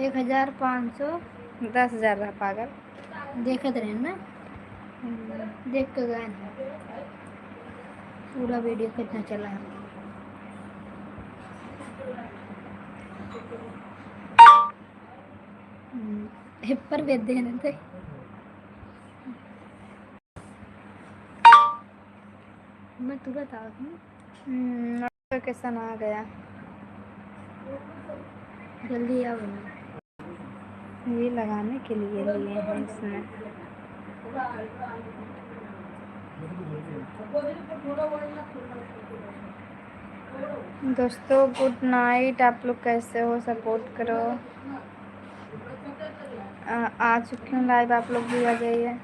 1500 10,000 रहा पागल। देखते रहे ना, देख के गए हैं पूरा वीडियो कितना चला है। पर भेज देने थे। मैं तुरंत आ गई। नोटिफिकेशन आ गया, जल्दी आओ। ये लगाने के लिए लिए हैं इसमें। दोस्तों गुड नाइट, आप लोग कैसे हो, सपोर्ट करो। आ चुकी हूँ लाइव, आप लोग भी आ जाइए।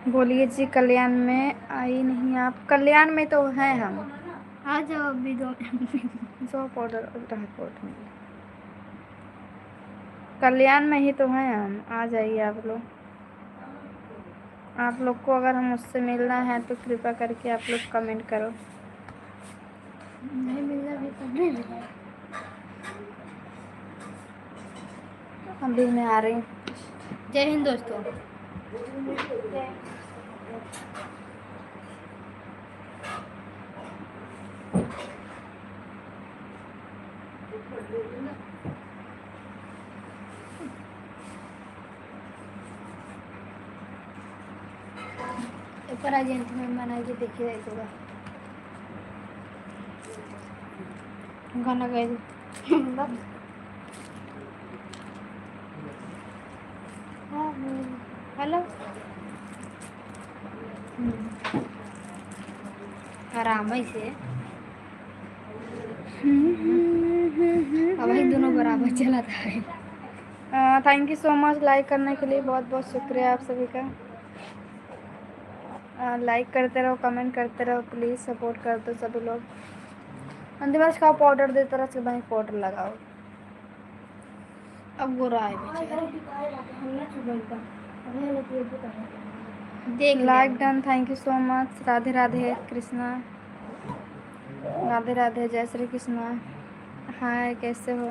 बोलिए जी, कल्याण में आई नहीं आप? कल्याण में तो हैं हम। आ जाओ अभी 2 पाउडर कल्याण में ही तो हैं हम, आ जाइए आप लोग। आप लोग को अगर हम मुझसे मिलना है तो कृपा करके आप लोग कमेंट करो। नहीं मिलना भी तो नहीं मिला। अभी मैं आ रही हूँ। जय हिंद दोस्तों। ऊपर आ जाए में बनाइए, देखिए होगा गाना गाए। हेलो आराम है से अब ही दोनों बराबर चला था। Thank you so much like करने के लिए, बहुत बहुत शुक्रिया आप सभी का। लाइक करते रहो, कमेंट करते रहो, प्लीज़ सपोर्ट कर दो सभी लोग। अंतिम खाओ पाउडर देते रहो, सुबह ही पाउडर लगाओ। अब वो रहा है देख like done, thank you so much. Radhe Radhe Krishna, Radhe Radhe, जय श्री कृष्णा। हाय, कैसे हो?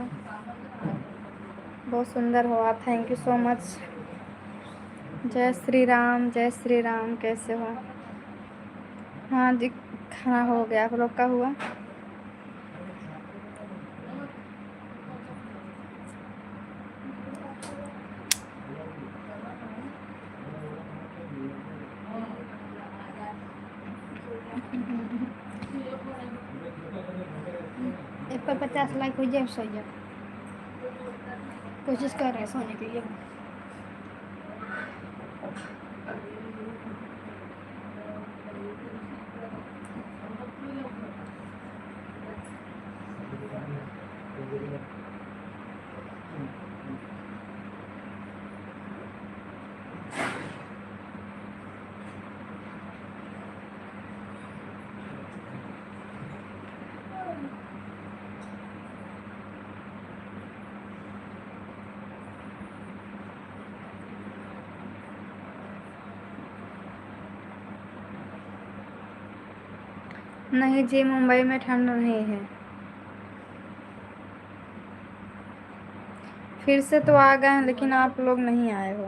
बहुत सुंदर हो आप, थैंक यू सो मच। जय श्री राम, जय श्री राम, कैसे हो? हाँ जी, खाना हो गया, आप लोग का हुआ? एक पर 50 लाइक हो जाए, सो जाए। कोशिश कर रहे हैं सोने के लिए। नहीं जी, मुंबई में ठंड नहीं है। फिर से तो आ गए हैं, लेकिन आप लोग नहीं आए हो।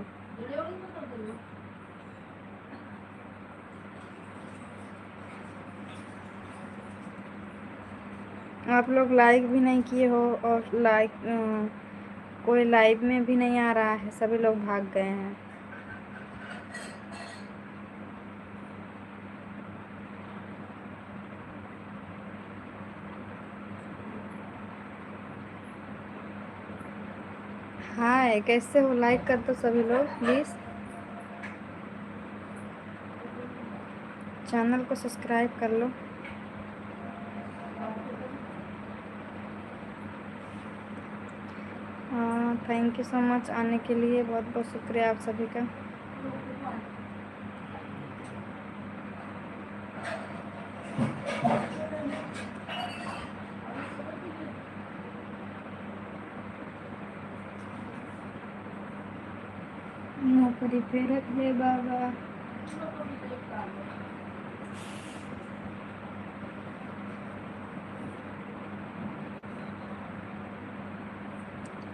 आप लोग लाइक भी नहीं किए हो, और कोई लाइव में भी नहीं आ रहा है, सभी लोग भाग गए हैं। हाय, कैसे हो? लाइक कर दो सभी लोग प्लीज़। चैनल को सब्सक्राइब कर लो। थैंक यू सो मच आने के लिए, बहुत बहुत शुक्रिया आप सभी का। करी पे रख ले बाबा।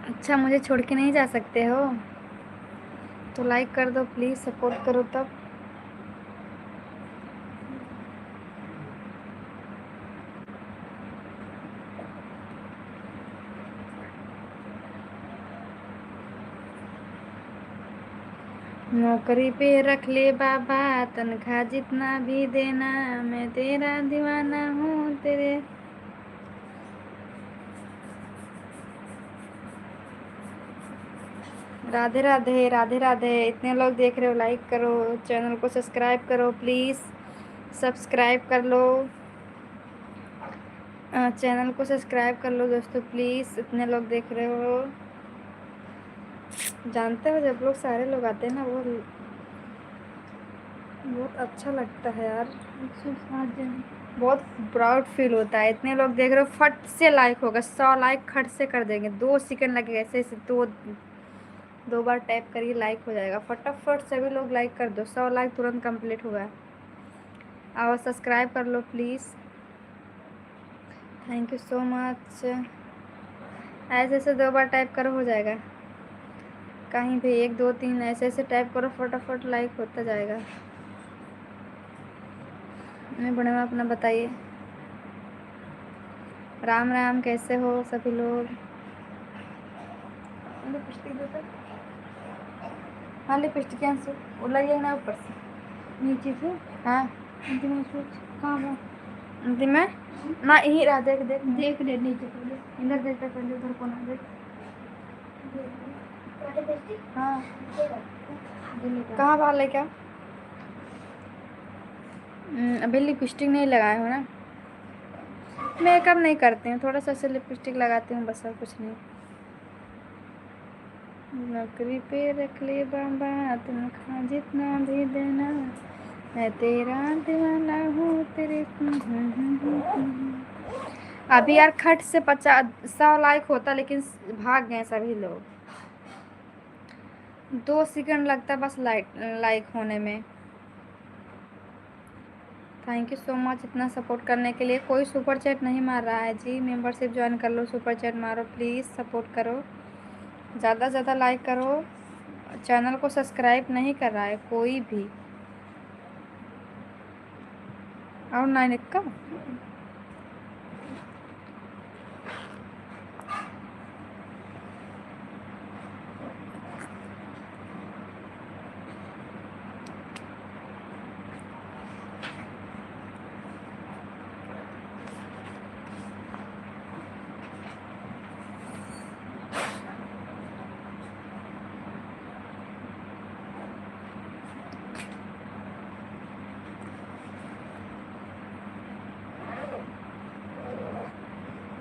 अच्छा, मुझे छोड़ के नहीं जा सकते हो तो लाइक कर दो प्लीज़, सपोर्ट करो तब। नौकरी पे रख ले बाबा, तनख्वाह जितना भी देना, मैं तेरा दीवाना हूँ तेरे। राधे राधे, राधे राधे। इतने लोग देख रहे हो, लाइक करो, चैनल को सब्सक्राइब करो प्लीज़, सब्सक्राइब कर लो, चैनल को सब्सक्राइब कर लो दोस्तों प्लीज़। इतने लोग देख रहे हो, जानते हो जब लोग सारे लोग आते हैं ना वो बहुत अच्छा लगता है यार, 107 जन, बहुत प्राउड फील होता है। इतने लोग देख रहे हो, फट से लाइक होगा, 100 लाइक खट से कर देंगे, 2 सेकंड लगेगा, ऐसे ऐसे दो बार टैप करिए लाइक हो जाएगा। फटाफट सभी लोग लाइक कर दो, 100 लाइक तुरंत कंप्लीट होगा। और सब्सक्राइब कर लो please, thank you so much. ऐसे ऐसे 2 बार टाइप करो हो जाएगा, कहीं भी 1 2 3 ऐसे ऐसे टाइप करो, फटाफट लाइक होता जाएगा। मैं बड़े में अपना बताइए। राम राम, कैसे हो सभी लोग? लिपस्टिक दो तो। हाँ लिपस्टिक यहाँ से वो लगे ना ऊपर से नीचे से। हाँ अंतिम सोच कहाँ है? अंतिम में ना यही रहा, देख देख देख ले नीचे पहले, इधर देख पहले, उधर कोना देख। हाँ कहाँ बाहर लेके आओ। अभी लिपस्टिक नहीं लगाए हो ना? मेकअप नहीं करती हूँ, थोड़ा सा ऐसे लिपस्टिक लगाती हूँ बस, और कुछ नहीं। नौकरी पे रख ले बाबा, तनख्वाह जितना भी देना, मैं तेरा दीवाना हूँ तेरे। अभी यार खट से 100 लाइक होता, लेकिन भाग गए सभी लोग। 2 सेकंड लगता है बस लाइक होने में। थैंक यू सो मच इतना सपोर्ट करने के लिए। कोई सुपर चैट नहीं मार रहा है जी, मेंबरशिप ज्वाइन कर लो, सुपर चैट मारो प्लीज़, सपोर्ट करो, ज़्यादा से ज़्यादा लाइक करो। चैनल को सब्सक्राइब नहीं कर रहा है कोई भी। और 9 का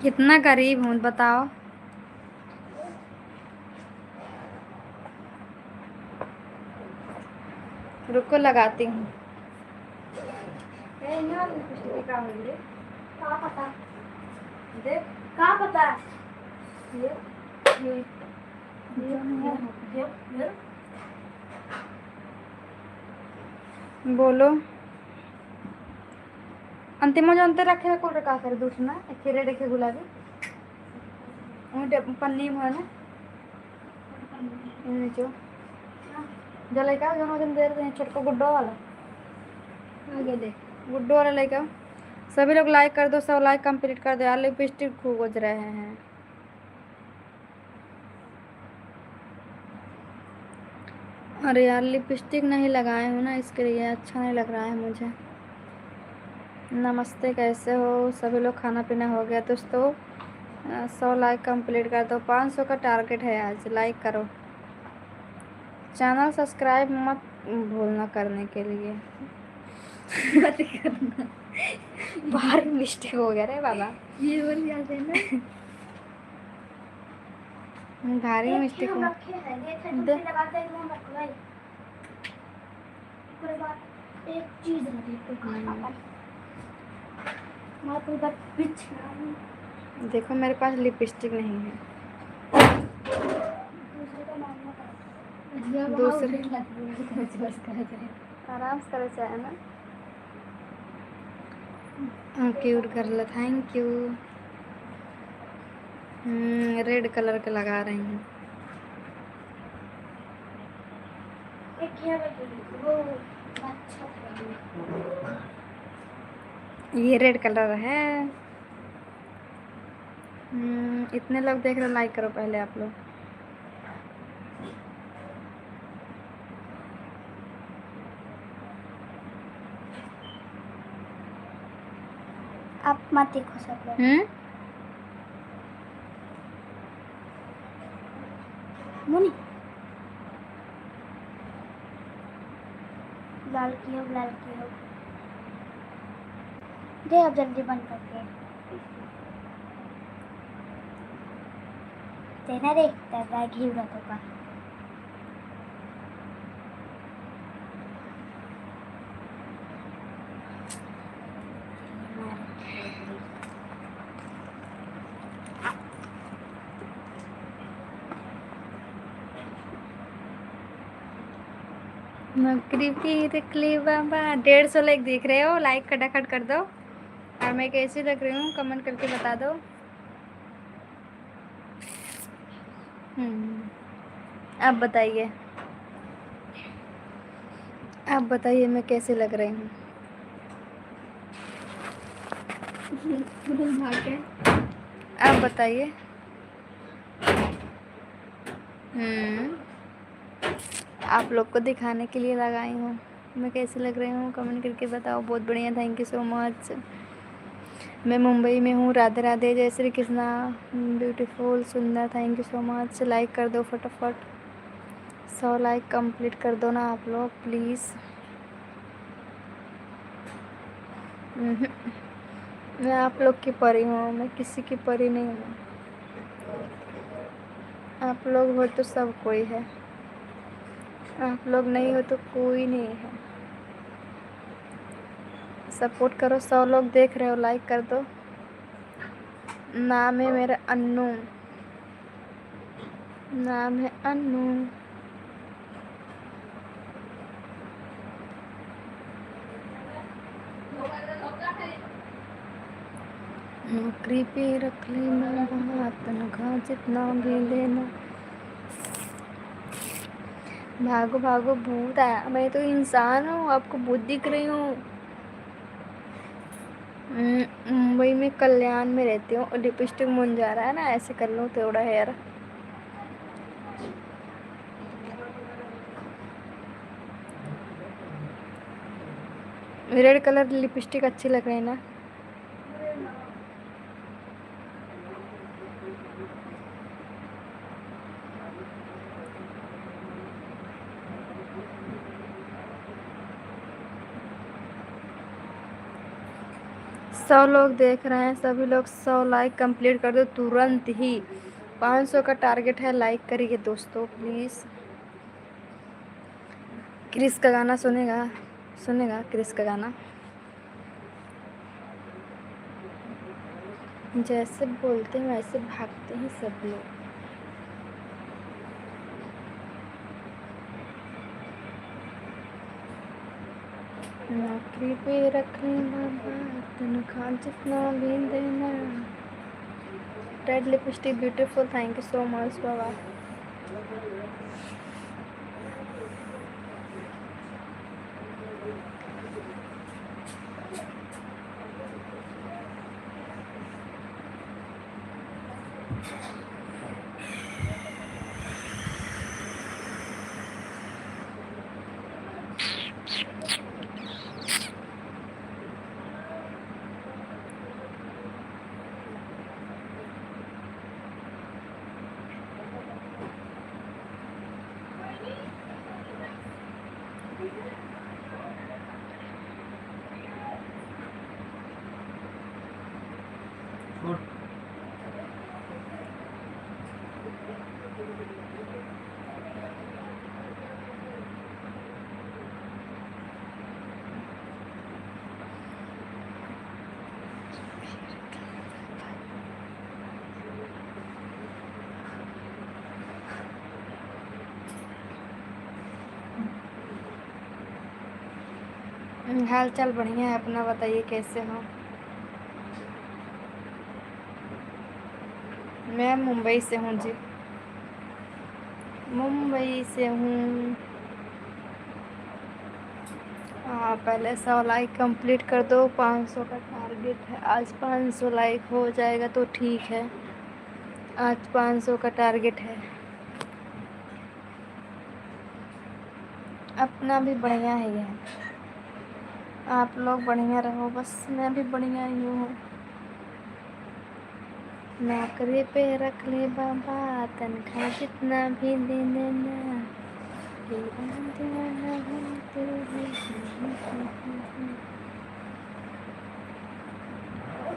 कितना गरीब हूँ बताओ। रुको लगाती हूँ। कहाँ पता? बोलो अंतिम जो अंतर रखे को रखा कर दूसना खीरे रखे गुलाबी पन्नी में है ना नीचे जो लेके जो दे रहे हैं छोटका गुड्डो वाला, आगे दे गुड्डो वाला लेके आओ। सभी लोग लाइक कर दो, 100 लाइक कंप्लीट कर दो यार। लिपस्टिक खूब गुज रहे हैं। अरे यार लिपस्टिक नहीं लगाए हूँ ना, इसके लिए अच्छा नहीं लग रहा है मुझे। नमस्ते, कैसे हो सभी लोग? खाना पीना हो गया दोस्तों? 100 लाइक कंप्लीट कर दो, 500 का टारगेट है आज, लाइक करो। चैनल सब्सक्राइब मत भूलना करने के लिए। मत करना बाहर मिस्टेक हो गया रे बाबा, ये बोल जाते हैं ना भारी मिस्टेक हो। एक चीज देखो मेरे पास लिपस्टिक नहीं है। दूसरे बस कर दे। आराम से करे चाहे ना। क्यूट कर लो, थैंक यू। रेड कलर के लगा रही हूँ। वो अच्छा था। ये रेड कलर है। इतने लोग देख रहे हो, लाइक करो पहले आप लोग। आप मत देखो सब लोग। मुनी लाल की हो, लाल की हो। दे अब जल्दी बंद करके देना रे, तेरा घी रखो का। नौकरी पीर कली बाबा 150 लाइक देख रहे हो, लाइक खटाखट कर दो। और मैं कैसी लग रही हूँ कमेंट करके बता दो। अब बताइए, अब बताइए मैं कैसे लग रही हूँ। अब बताइए। आप लोग को दिखाने के लिए लगाई हूँ मैं कैसे लग रही हूँ, कमेंट करके बताओ। बहुत बढ़िया, थैंक यू सो मच। मैं मुंबई में हूँ। राधे राधे, जय श्री कृष्णा। ब्यूटीफुल, सुंदर, thank you so much. Like कर दो फटाफट, 100 लाइक कंप्लीट कर दो ना आप लोग प्लीज़। मैं आप लोग की परी हूँ, मैं किसी की परी नहीं हूँ। आप लोग हो तो सब कोई है, आप लोग नहीं हो तो कोई नहीं है। सपोर्ट करो। 100 लोग देख रहे हो, लाइक कर दो। नाम है मेरा अन्नू, नाम है अन्नू। नौकरी पे रख लेना, वहाँ तनख्वाह जितना भी देना। भागो भागो, भूत आया। मैं तो इंसान हूँ, आपको भूत दिख रही हूँ। मुंबई में कल्याण में रहती हूँ। लिपस्टिक मुन जा रहा है ना, ऐसे कर लूँ थोड़ा हेयर। रेड कलर लिपस्टिक अच्छी लग रही है ना। सौ लोग देख रहे हैं, सभी लोग 100 लाइक कंप्लीट कर दो तुरंत ही। 500 का टारगेट है, लाइक करिए दोस्तों प्लीज़। क्रिस का गाना सुनेगा, सुनेगा क्रिस का गाना। जैसे बोलते हैं वैसे भागते हैं सब लोग। नौकरी पे रख लेना, तनख्वाह जितना भी देना। Red lipstick beautiful, thank you so much बाबा। हाल चाल बढ़िया है, अपना बताइए कैसे हो। मैं मुंबई से हूँ जी, मुंबई से हूँ। हाँ, पहले 100 लाइक कंप्लीट कर दो, 500 का टारगेट है। आज 500 लाइक हो जाएगा तो ठीक है। आज 500 का टारगेट है। अपना भी बढ़िया ही है, आप लोग बढ़िया रहो बस, मैं भी बढ़िया ही हूँ। नौकरी पे रख ले बाबा, तनख्वाह जितना भी दे देना, तेरा दीवाना हम तेरे।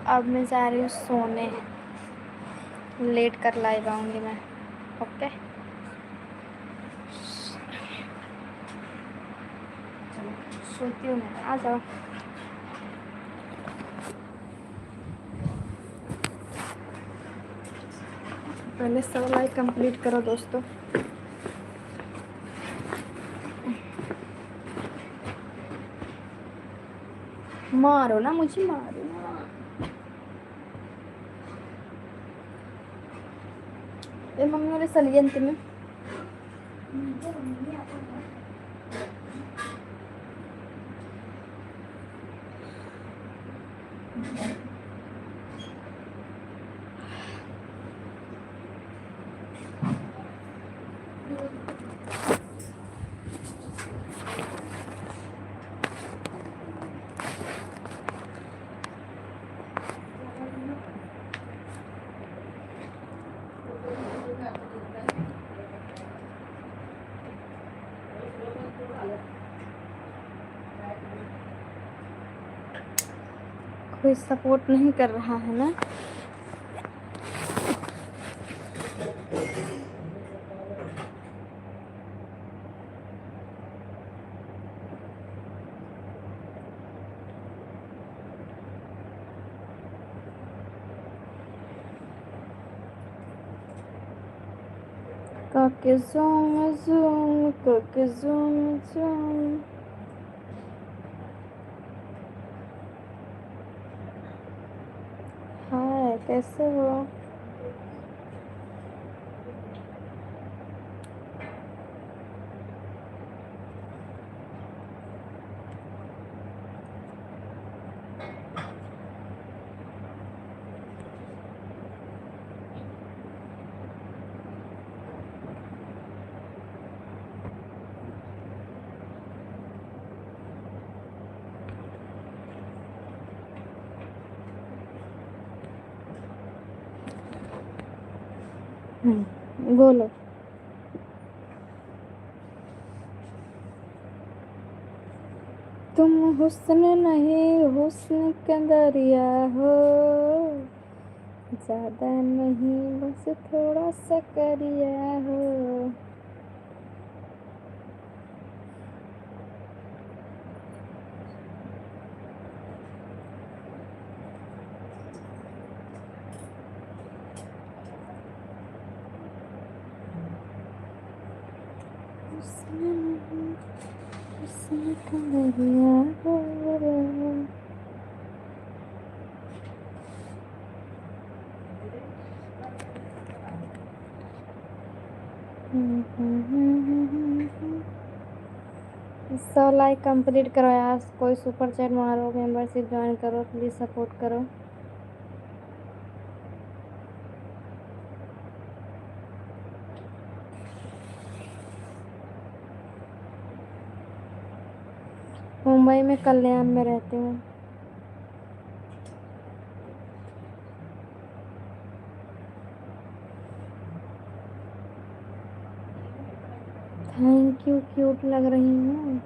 अब मैं जा रही हूँ सोने, लेट कर लाइव आऊँगी मैं। ओके, चलो सोती हूँ मैं, आ जाओ। पहले 100 लाइक कंप्लीट करो दोस्तों। मारो ना मुझे, मारो ना। ए मम्मी वाले सलियंत में कोई सपोर्ट नहीं कर रहा है ना। काके ज़ूम ज़ूम, काके ज़ूम ज़ूम। हाय, कैसे हो। बोलो। तुम हुस्न नहीं, हुस्न का दरिया हो, ज़्यादा नहीं बस थोड़ा सा करिया हो। हुस्न नहीं, हुस्न का दरिया हो। सौ लाइक कंप्लीट करो यार, कोई सुपर चैट मारो, मेंबरशिप ज्वाइन करो, प्लीज़ सपोर्ट करो। मुंबई में कल्याण में रहती हूँ। थैंक यू, क्यूट लग रही हूँ।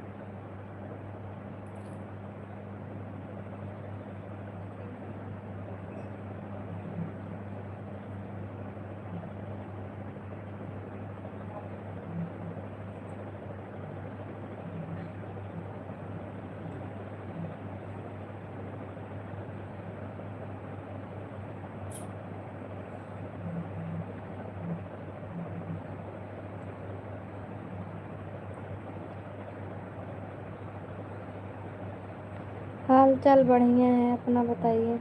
हाल चाल बढ़िया है, अपना बताइए।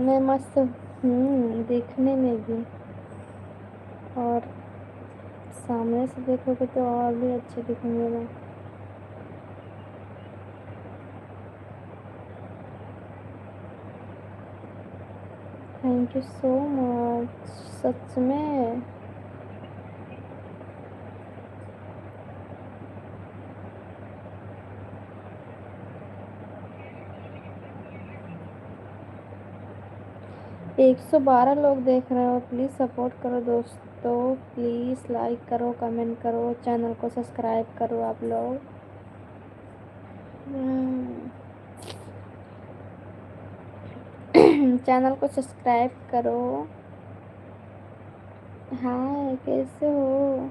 मैं मस्त हूँ देखने में भी, और सामने से देखोगे तो और भी अच्छे दिखेंगे मैं। थैंक यू सो मच, सच में। एक 112 लोग देख रहे हो, प्लीज़ सपोर्ट करो दोस्तों, प्लीज़ लाइक करो, कमेंट करो, चैनल को सब्सक्राइब करो आप लोग। चैनल को सब्सक्राइब करो। हाय, कैसे हो?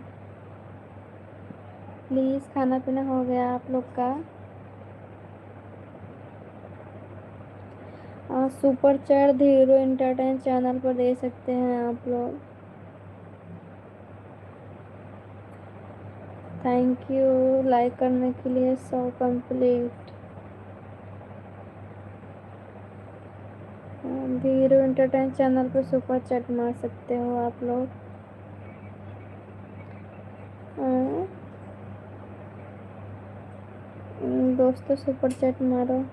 प्लीज़, खाना पीना हो गया आप लोग का? Super chat hero entertain channel पर दे सकते हैं आप लोग। थैंक यू लाइक करने के लिए। 100 कंप्लीट। हीरो एंटरटेन चैनल पर सुपर चैट मार सकते हो आप लोग। दोस्तों, सुपर चैट मारो।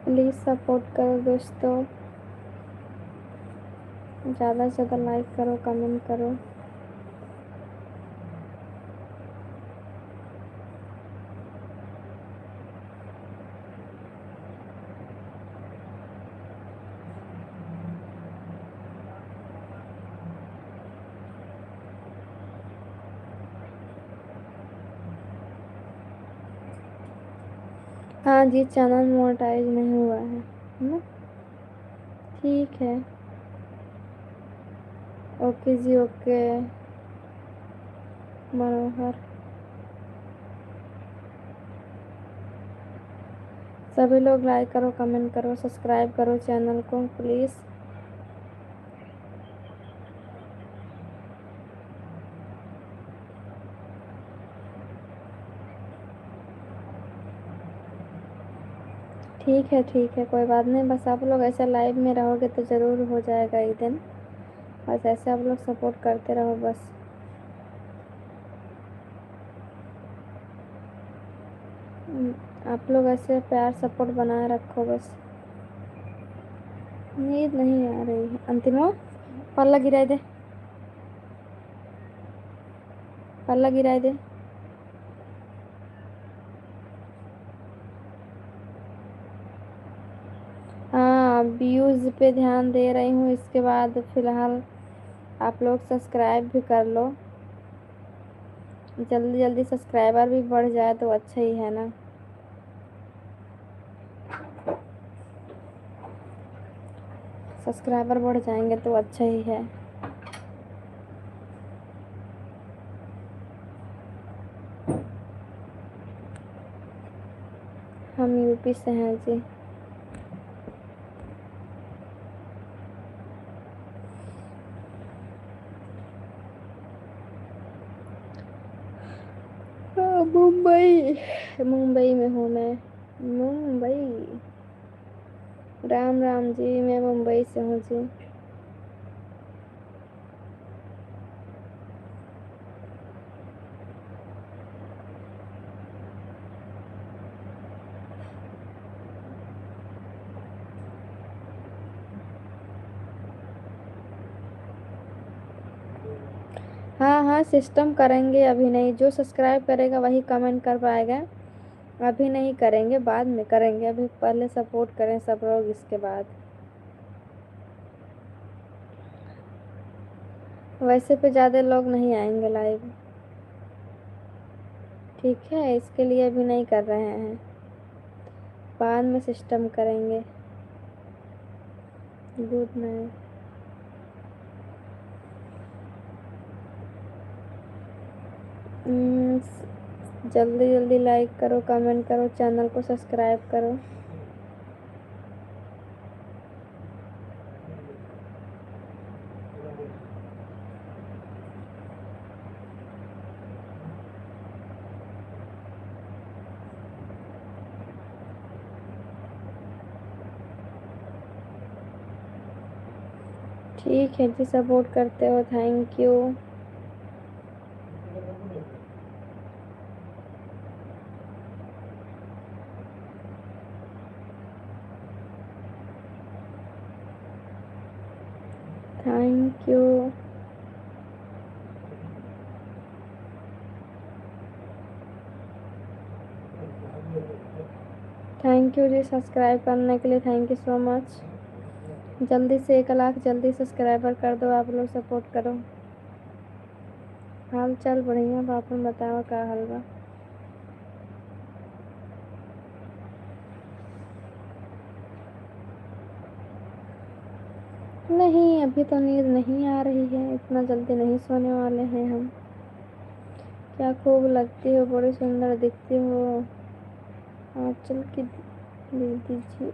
प्लीज़ सपोर्ट करो दोस्तों, ज़्यादा से ज़्यादा लाइक करो, कमेंट करो। हाँ जी, चैनल मोनेटाइज नहीं हुआ है ना? ठीक है, ओके जी, ओके। मनोहर, सभी लोग लाइक करो, कमेंट करो, सब्सक्राइब करो चैनल को प्लीज़। ठीक है, कोई बात नहीं, बस आप लोग ऐसे लाइव में रहोगे तो ज़रूर हो जाएगा एक दिन। बस ऐसे आप लोग सपोर्ट करते रहो बस। आप लोग ऐसे प्यार सपोर्ट बनाए रखो बस। नींद नहीं आ रही है अंतिमा, पल्ला गिराई दे, पल्ला गिराई दे। हाँ, व्यूज़ पे ध्यान दे रही हूँ, इसके बाद फ़िलहाल आप लोग सब्सक्राइब भी कर लो, जल्दी जल्दी सब्सक्राइबर भी बढ़ जाए तो अच्छा ही है ना। सब्सक्राइबर बढ़ जाएंगे तो अच्छा ही है। हम यूपी से हैं जी। हाँ, मुंबई, मुंबई में हूँ मैं। मुंबई। राम राम जी, मैं मुंबई से हूँ जी। हाँ हाँ, सिस्टम करेंगे, अभी नहीं। जो सब्सक्राइब करेगा वही कमेंट कर पाएगा, अभी नहीं करेंगे, बाद में करेंगे, अभी पहले सपोर्ट करें सब लोग, इसके बाद। वैसे पे ज़्यादा लोग नहीं आएंगे लाइव, ठीक है, इसके लिए अभी नहीं कर रहे हैं, बाद में सिस्टम करेंगे। Good night. जल्दी जल्दी लाइक करो, कमेंट करो, चैनल को सब्सक्राइब करो। ठीक है जी, सपोर्ट करते हो, thank you. Thank you. Thank you जी सब्सक्राइब करने के लिए, थैंक यू सो मच। जल्दी से 1 लाख जल्दी सब्सक्राइबर कर दो, आप लोग सपोर्ट करो। हाल चाल बढ़िया बा, अपन बताओ का हाल बा। नहीं, अभी तो नींद नहीं आ रही है, इतना जल्दी नहीं सोने वाले हैं हम। क्या खूब लगती हो, बड़ी सुंदर दिखती हो आंचल की दीदी जी।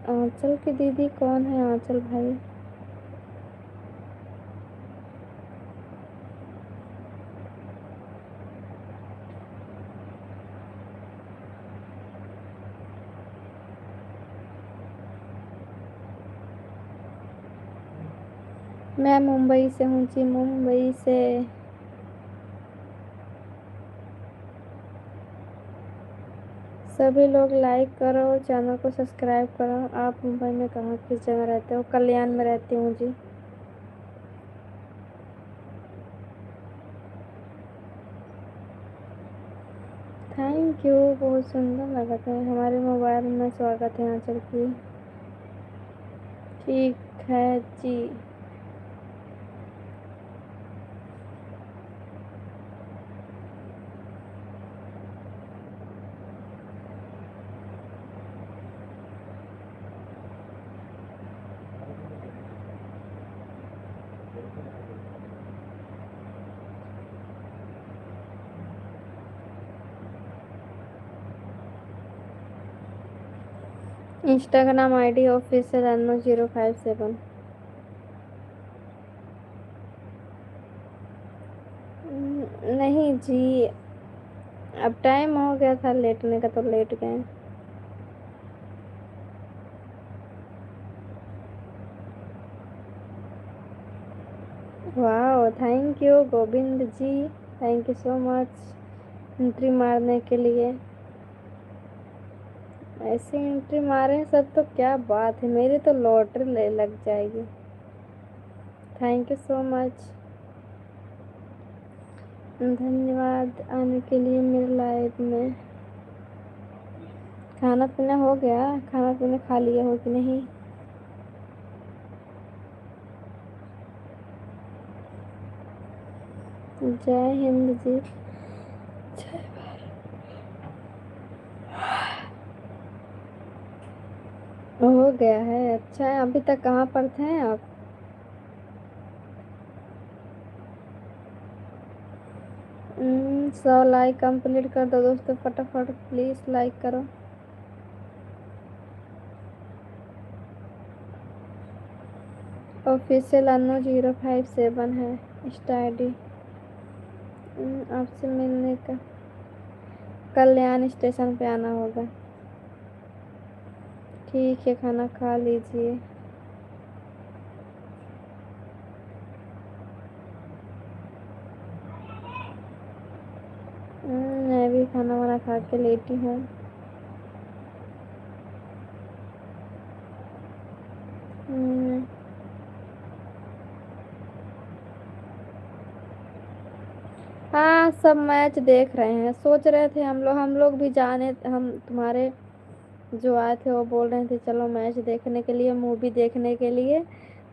आंचल की दीदी कौन है आंचल भाई? मैं मुंबई से हूँ जी, मुंबई से। सभी लोग लाइक करो, चैनल को सब्सक्राइब करो। आप मुंबई में कहाँ किस जगह रहते हो? कल्याण में रहती हूँ जी। थैंक यू, बहुत सुंदर लगता है, हमारे मोबाइल में स्वागत है आंचल की। ठीक है जी। इंस्टाग्राम आईडी ऑफिशियल अन्नू057। नहीं जी, अब टाइम हो गया था लेटने का तो लेट गए। वाह, thank you Govind ji, thank you so much entry मारने के लिए। ऐसी एंट्री मारे सब तो क्या बात है, मेरी तो लॉटरी ले लग जाएगी। थैंक यू सो मच, धन्यवाद आने के लिए मेरे लाइफ में। खाना पीना हो गया? खाना पीना खा लिया हो कि नहीं? जय हिंद जी। हो गया है, अच्छा है। अभी तक कहाँ पर थे आप? 100 लाइक कंप्लीट कर दो दोस्तों, फटाफट प्लीज़ लाइक करो। ऑफिशियल अन्नू057 है इंस्टा आईडी। आपसे मिलने का कल्याण स्टेशन पे आना होगा। ठीक है, खाना खा लीजिए। मैं भी खाना वाना खा के लेटी हूँ। हाँ, सब मैच देख रहे हैं। सोच रहे थे हम लोग भी जाने, हम तुम्हारे जो आए थे वो बोल रहे थे चलो मैच देखने के लिए, मूवी देखने के लिए।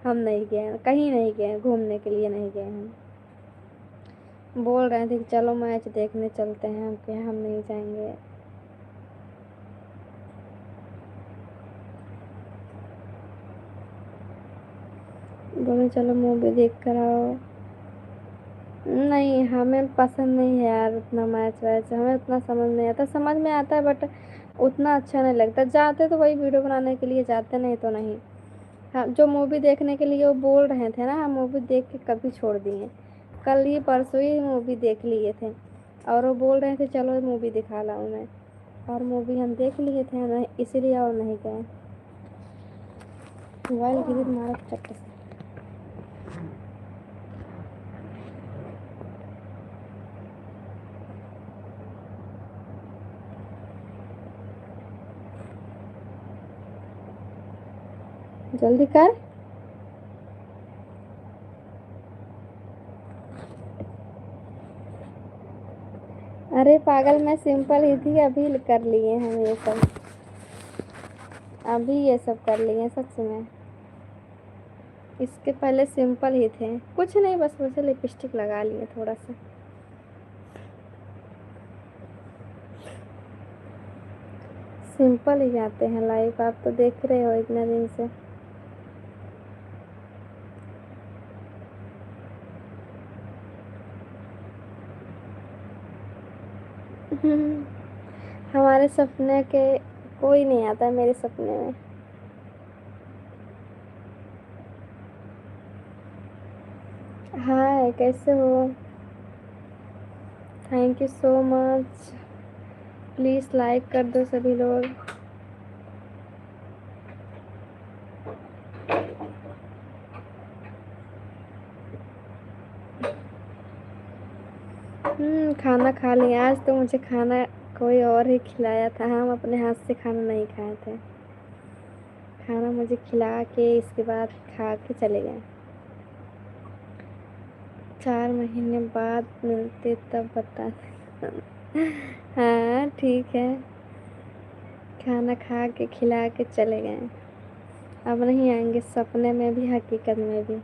हम नहीं गए, कहीं नहीं गए, घूमने के लिए नहीं गए। हम बोल रहे थे कि चलो मैच देखने चलते हैं, हम कहे हम नहीं जाएंगे। बोले चलो मूवी देख कर आओ। नहीं, हमें पसंद नहीं है यार उतना मैच वैच, हमें उतना समझ नहीं आता। समझ में आता है बट उतना अच्छा नहीं लगता। जाते तो वही वीडियो बनाने के लिए जाते, नहीं तो नहीं। हाँ, जो मूवी देखने के लिए वो बोल रहे थे ना, हम मूवी देख के कभी छोड़ दिए। कल ही परसों ही मूवी देख लिए थे, और वो बोल रहे थे चलो मूवी दिखा लाऊं मैं, और मूवी हम देख लिए थे नहीं, इसीलिए और नहीं गए। मोबाइल गिरी तुम्हारा चट्ट से। जल्दी कर। अरे पागल, मैं सिंपल ही थी, अभी कर लिए हम ये सब, अभी ये सब कर लिए सच में। इसके पहले सिंपल ही थे, कुछ नहीं, बस मुझे लिपस्टिक लगा लिए थोड़ा सा। सिंपल ही जाते हैं लाइफ, आप तो देख रहे हो इतने दिन से। हमारे सपने के कोई नहीं आता मेरे सपने में। हाय, कैसे हो? Thank you so much. Please like कर दो सभी लोग। खाना खा लिया। आज तो मुझे खाना कोई और ही खिलाया था, हम अपने हाथ से खाना नहीं खाए थे। खाना मुझे खिला के इसके बाद खा के चले गए। 4 महीने बाद मिलते तब बता। हाँ ठीक है, खाना खा के खिला के चले गए। अब नहीं आएंगे, सपने में भी हकीकत में भी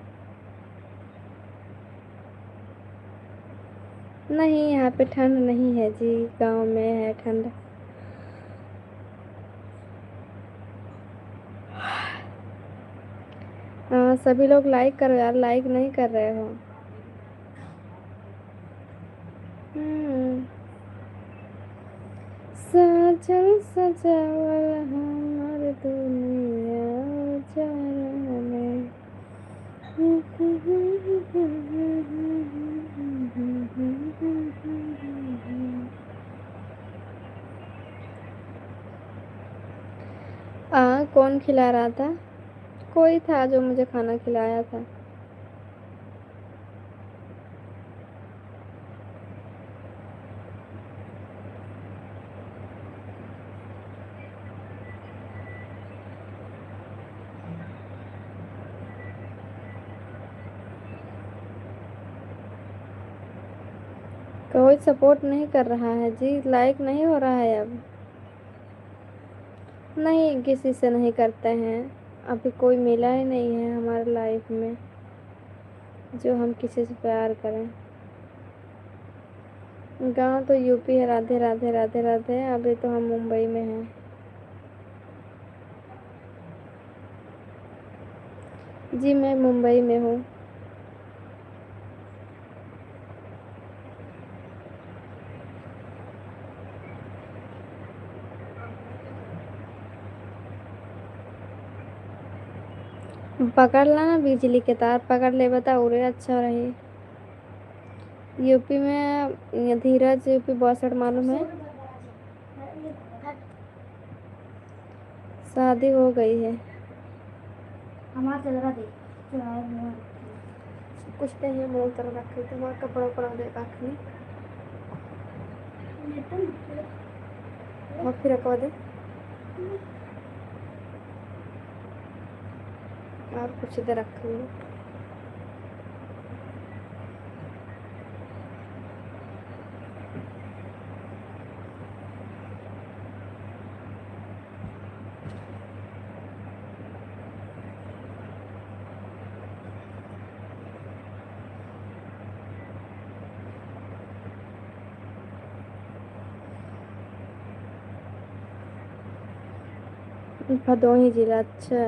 नहीं। यहाँ पे ठंड नहीं है जी, गांव में है ठंड। हाँ, सभी लोग लाइक करो यार, लाइक नहीं कर रहे हो। हम्म, साजन सजावल हमर दुनिया उजाला में। कौन खिला रहा था? कोई था जो मुझे खाना खिलाया था। कोई सपोर्ट नहीं कर रहा है जी, लाइक नहीं हो रहा है अब। नहीं, किसी से नहीं करते हैं। अभी कोई मिला ही नहीं है हमारे लाइफ में जो हम किसी से प्यार करें। गांव तो यूपी है। राधे राधे राधे राधे। अभी तो हम मुंबई में हैं। जी मैं मुंबई में हूँ। पकड़ ला ना, बिजली के तार पकड़ ले, बता उरे अच्छा रही। यूपी में धीरज यूपी 62 मालूम है? शादी हो गई है। हमारा चल रहा देख कुछ नहीं, मोल तर रखे थे वहाँ, कपड़ा उपड़ा दे रखनी और फिर रखवा दे। और कुछ इधर रखी। भदोही जिला, अच्छा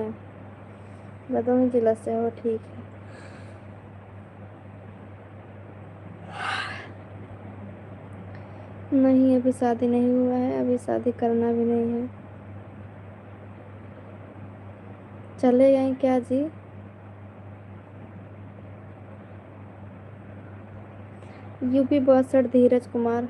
भदोही जिला से हो, ठीक है। नहीं अभी शादी नहीं हुआ है, अभी शादी करना भी नहीं है। चले गए क्या जी? यूपी 62 धीरज कुमार।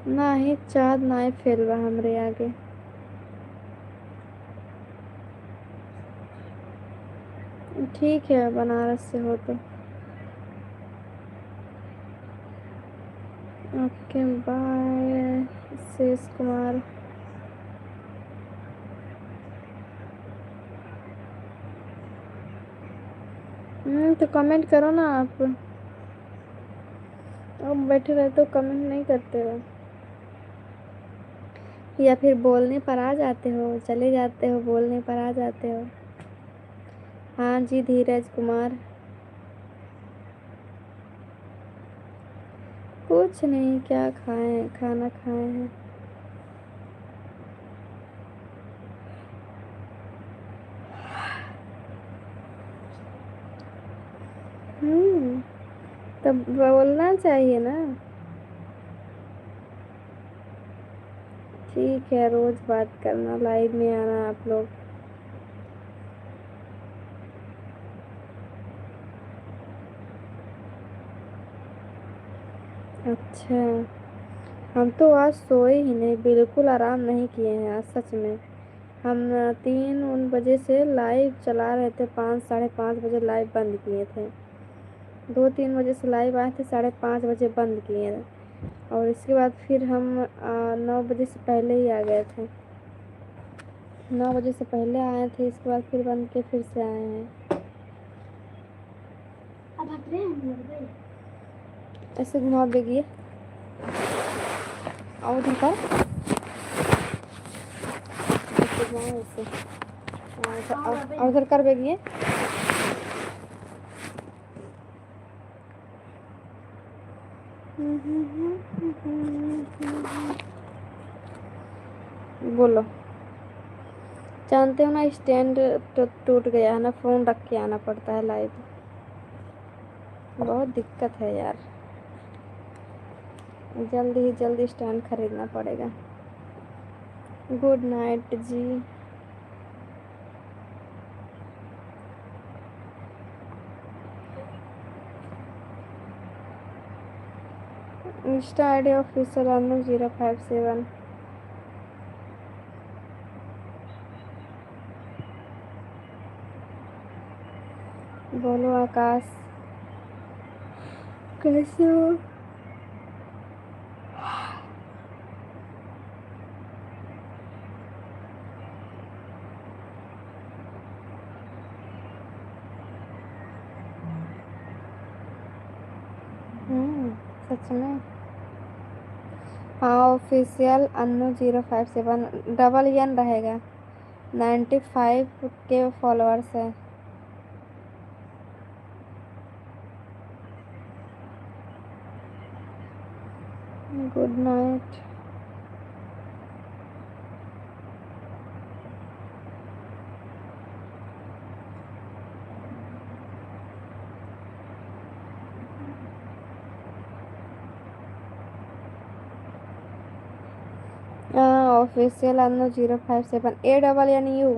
ना ही चाँद ना ही फेलवा हमरे आगे। ठीक है, बनारस से हो तो। ओके बाय शेष कुमार। तो कमेंट करो ना आप। अब बैठे रहते हो, कमेंट नहीं करते हो, या फिर बोलने पर आ जाते हो, चले जाते हो, बोलने पर आ जाते हो। हाँ जी धीरज कुमार। कुछ नहीं, क्या खाएं, खाना खाए हैं। तब बोलना चाहिए ना। ठीक है, रोज बात करना, लाइव में आना आप लोग। अच्छा, हम तो आज सोए ही नहीं, बिल्कुल आराम नहीं किए हैं आज सच में। हम 3 बजे से लाइव चला रहे थे, 5 साढ़े 5 बजे लाइव बंद किए थे। 2-3 बजे से लाइव आए थे, 5:30 बजे बंद किए। और इसके बाद फिर हम 9 बजे से पहले ही आ गए थे। 9 बजे से पहले आए थे, इसके बाद फिर बंद के फिर से आए हैं। अब हट रहे हैं हम लोग भाई। ऐसे घुमा देगी और उधर का ऐसे घुमाओ, ऐसे और उधर कर बेगिए। बोलो। जानते हो ना, स्टैंड टूट गया है ना, फ़ोन रख के आना पड़ता है लाइव। बहुत दिक्कत है यार, जल्दी स्टैंड खरीदना पड़ेगा। गुड नाइट जी। इंस्टा ID ऑफिशियल अनु 057। बोलो आकाश, कैसे हो? सच में। हाँ ऑफिशियल अन्नू 057, डबल एन रहेगा। 95 के फॉलोअर्स है। Good night. Official Annu 057, ANNU,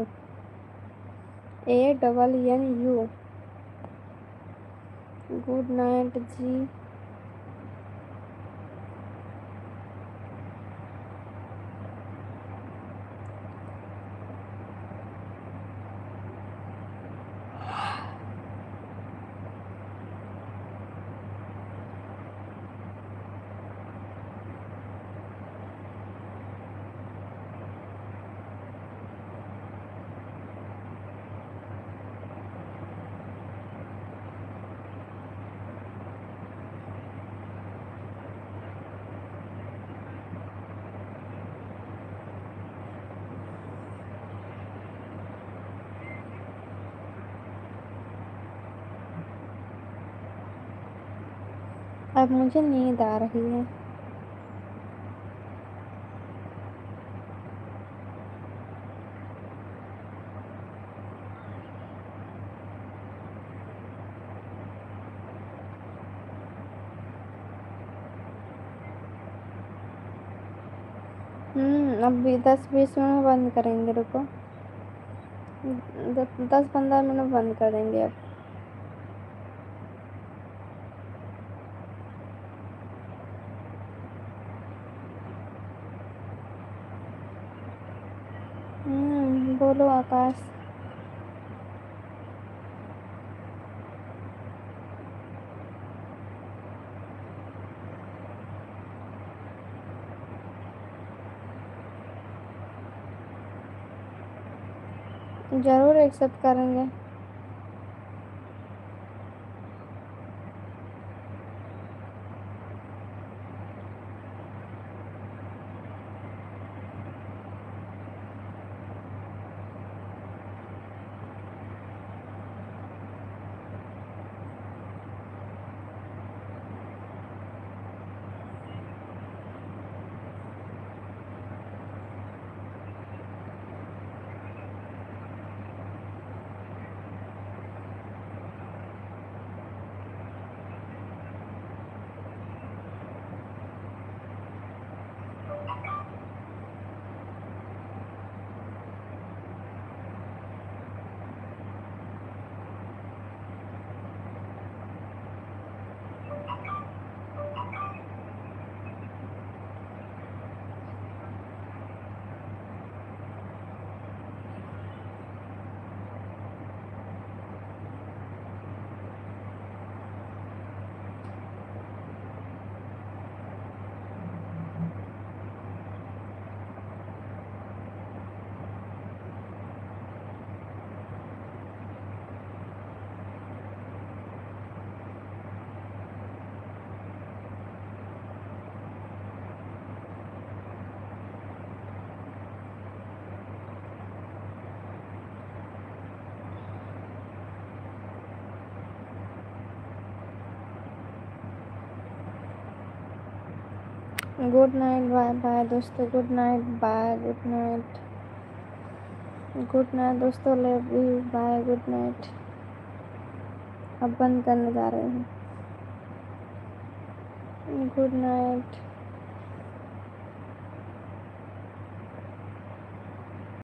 ANNU। Good night जी। अब मुझे नींद आ रही है। अब भी 10-20 मिनट बंद करेंगे, रुको। 10-15 मिनट बंद कर देंगे अब। बोलो आकाश। ज़रूर एक्सेप्ट करेंगे। गुड नाइट, बाय बाय दोस्तों, good night, bye, good night, good night दोस्तों, love you, bye, good night. अब बंद करने जा रहे हैं। Good night.